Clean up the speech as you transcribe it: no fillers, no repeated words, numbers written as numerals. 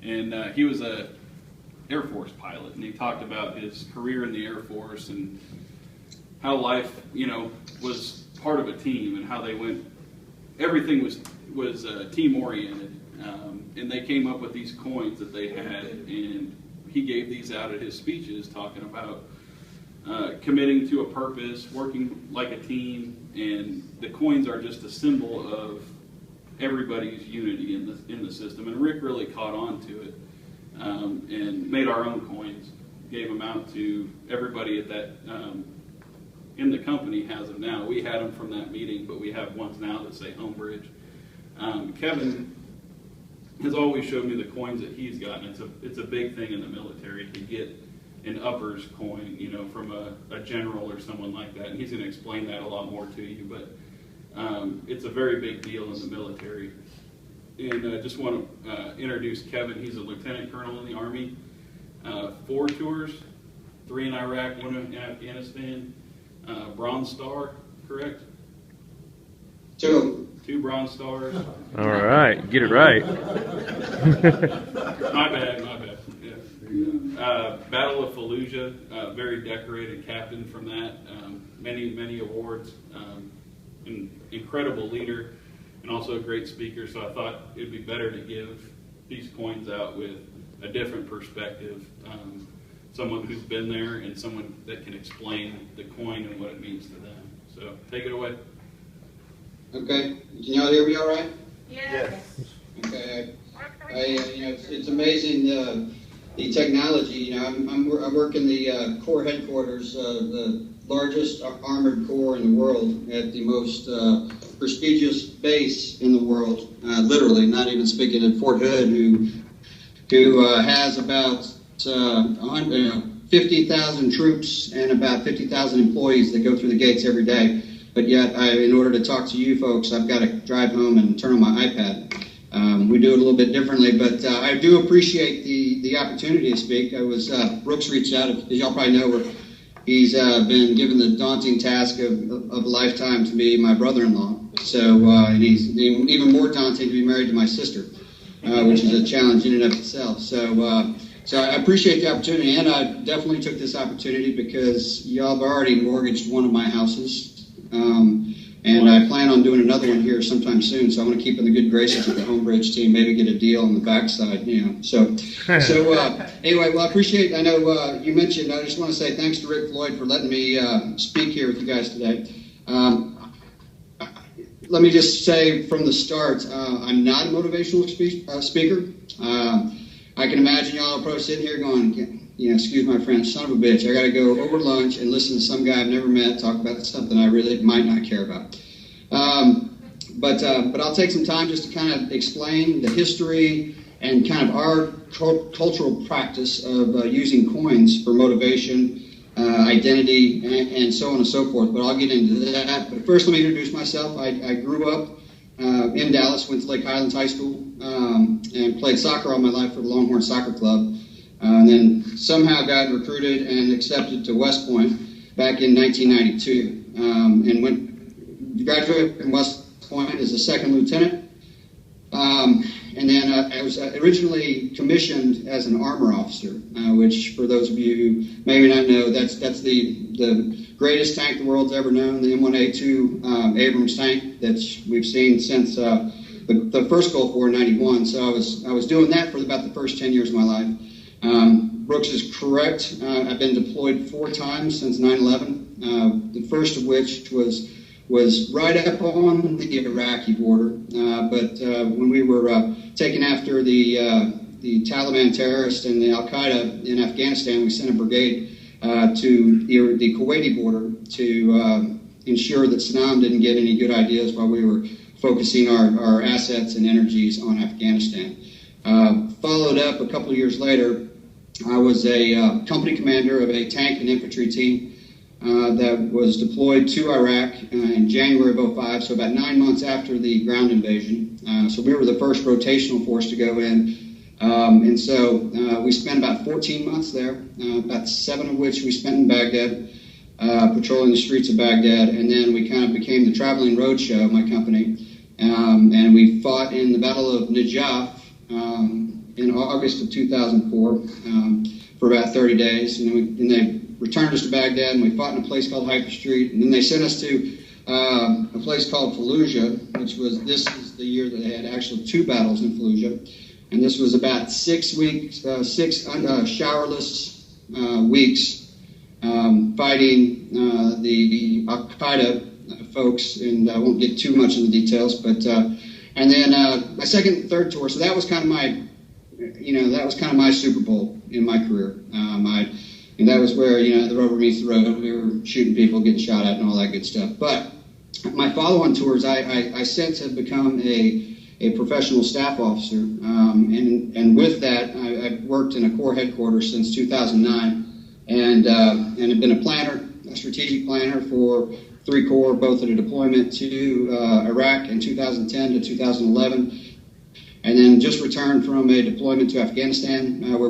And he was a Air Force pilot, and he talked about his career in the Air Force and how life, was part of a team, and how they went. Everything was team oriented, and they came up with these coins that they had, and he gave these out at his speeches, talking about committing to a purpose, working like a team, and the coins are just a symbol of everybody's unity in the system. And Rick really caught on to it, and made our own coins, gave them out to everybody at that in the company. Has them now. We had them from that meeting, but we have ones now that say HomeBridge. Kevin has always showed me the coins that he's gotten. It's a big thing in the military to get an uppers coin, from a general or someone like that. And he's going to explain that a lot more to you, but it's a very big deal in the military. And I just want to introduce Kevin. He's a lieutenant colonel in the Army. 4 tours, 3 in Iraq, 1 in Afghanistan. Bronze Star, correct? 2 Bronze Stars. All right, get it right. My bad. Yeah. Battle of Fallujah, very decorated captain from that. Many awards. An incredible leader, and also a great speaker. So I thought it'd be better to give these coins out with a different perspective. Someone who's been there, and someone that can explain the coin and what it means to them. So take it away. Okay. Can y'all hear me all right? Yes. Okay. It's amazing the technology. I work in the Corps headquarters, the largest armored corps in the world, at the most prestigious base in the world. Literally, not even speaking at Fort Hood, who has about 50,000 troops and about 50,000 employees that go through the gates every day. But yet, in order to talk to you folks, I've got to drive home and turn on my iPad. We do it a little bit differently, but I do appreciate the opportunity to speak. Brooks reached out, as y'all probably know, he's been given the daunting task of a lifetime to be my brother-in-law. So, and he's even more daunting to be married to my sister, which is a challenge in and of itself. So I appreciate the opportunity, and I definitely took this opportunity because y'all have already mortgaged one of my houses. And I plan on doing another one here sometime soon, so I want to keep in the good graces with the HomeBridge team, maybe get a deal on the backside, So anyway, well, I appreciate, I know you mentioned, I just want to say thanks to Rick Floyd for letting me speak here with you guys today. Let me just say from the start, I'm not a motivational speaker. I can imagine y'all are probably sitting here going, excuse my French, son of a bitch, I got to go over lunch and listen to some guy I've never met talk about something I really might not care about. But I'll take some time just to kind of explain the history and kind of our cultural practice of using coins for motivation, identity, and so on and so forth. But I'll get into that. But first, let me introduce myself. I grew up in Dallas, went to Lake Highlands High School, and played soccer all my life for the Longhorn Soccer Club. And then somehow got recruited and accepted to West Point back in 1992. And graduated from West Point as a second lieutenant. And then I was originally commissioned as an armor officer, which for those of you who maybe not know, that's the greatest tank the world's ever known, the M1A2 Abrams tank that we've seen since the first Gulf War in '91. So I was doing that for about the first 10 years of my life. Brooks is correct. I've been deployed 4 times since 9/11. The first of which was right up on the Iraqi border. But when we were taken after the Taliban terrorists and the Al-Qaeda in Afghanistan, we sent a brigade to the Kuwaiti border to ensure that Saddam didn't get any good ideas while we were focusing our assets and energies on Afghanistan. Followed up a couple of years later, I was a company commander of a tank and infantry team that was deployed to Iraq in January of '05, so about 9 months after the ground invasion. So we were the first rotational force to go in. And so we spent about 14 months there, about 7 of which we spent in Baghdad, patrolling the streets of Baghdad. And then we kind of became the traveling roadshow, my company. And we fought in the Battle of Najaf in August of 2004 for about 30 days, and they returned us to Baghdad, and we fought in a place called Hyper Street, and then they sent us to a place called Fallujah, this is the year that they had actually 2 battles in Fallujah, and this was about 6 weeks, 6 showerless weeks fighting the Al-Qaeda folks, and I won't get too much into the details, but and then my second and third tour, so that was kind of my, that was kind of my Super Bowl in my career. And that was where, the rubber meets the road. We were shooting people, getting shot at, and all that good stuff. But my follow-on tours, I since have become a professional staff officer, and with that, I've worked in a Corps headquarters since 2009, and have been a planner, a strategic planner for 3 Corps, both at a deployment to Iraq in 2010 to 2011, and then just returned from a deployment to Afghanistan, where